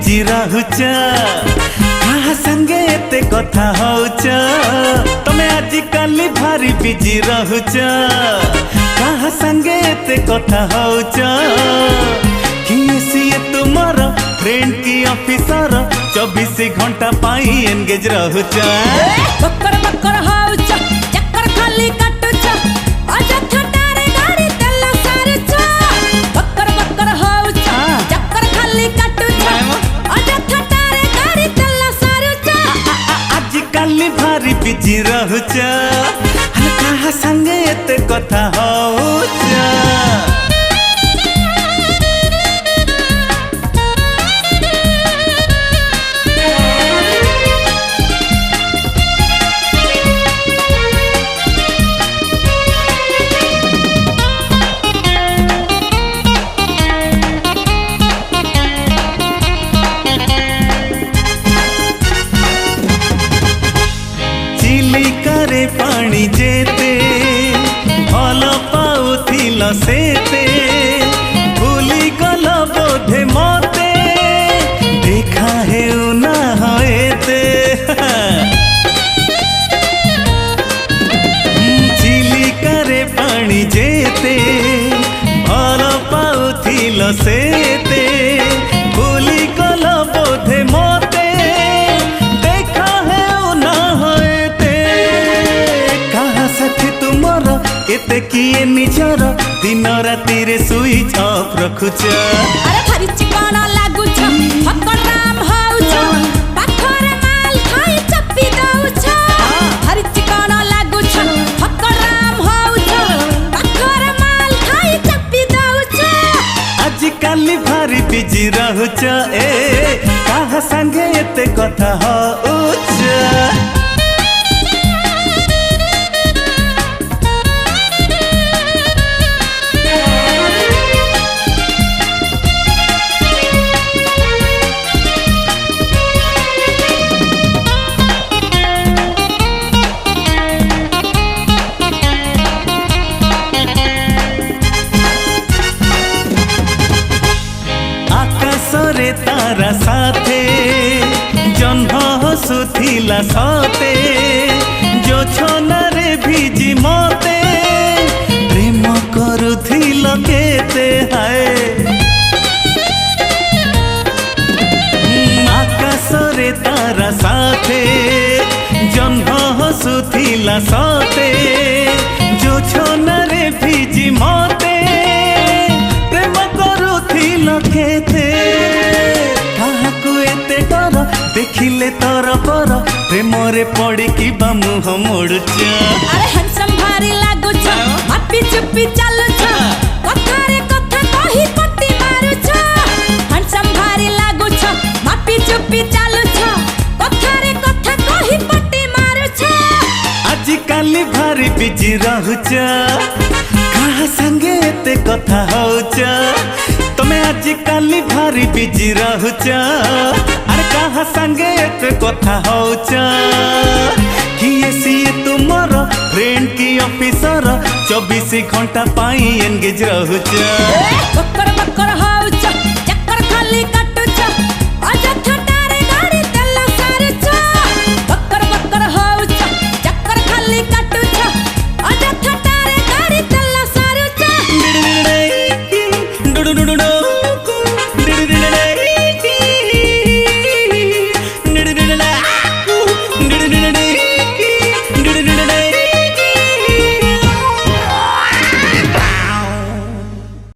busy रहुच कहा संगे एते कथा होउच तमे आजिकल भारी बिजी रहुच कहा संगे एते कथा होउच किए सिए तुमर फ्रेंड की ऑफिसर 24 घंटा पाई एंगेज रहुच बकर बकर होउच चक्कर खाली काटुच अजथा तारे गाड़ी तेल सारुच बकर बकर होउच चक्कर खाली काटुच अजथा तारे गाड़ी तेल सारुच आजिकल भारी बिजी रहुच कहा संगे एते कथा होउच चिलिकारे पानी जेते भल पाउथिल सेते भूली गल बोधे मते देखा हेउ ना होएते चिलिकारे पानी जेते भल पाउथिल सेते भूली गल बोधे मते देखा हेउ ना होएते एते किए निजर दिन राति रे स्विच ऑफ रखुच अरे भारी चिकना लागुछ हकर राम होउछ पाखरे माल खाई चप्पी दउछ भारी चिकना लागुछ हकर राम होउछ पाखरे माल खाई चप्पी दउछ आजिकल भारी बिजी रहुच कहा संगे एते कथा होउछ आकाशरे तारा साथे जन्म हसुथिला सते जो छनारे भिजी मते प्रेम करुथिल केते हाय आकाशरे तारा साथे जन्म हसुथिला सते जो छनारे भिजी मते प्रेम करुथिल केते देखिले तर पर प्रेम रे पड़ी की मुह मोड़ुच अरे हैंडसम भारी लागुछ मापी चुप्पी चालुछ कथा रे कथा कही पट्टी मारुछ हैंडसम भारी लागुछ मापी चुप्पी चालुछ कथा रे कथा कही पट्टी मारुछ आजिकल भारी बिजी रहुच कहा संगे एते कथा होउच तमे आजिकल भारी बिजी रहुच अरे कहा संगे एते कथा होउच किए सिए तुमर फ्रेंड की ऑफिसर 24 घंटा पाई एंगेज रहुच बकर बकर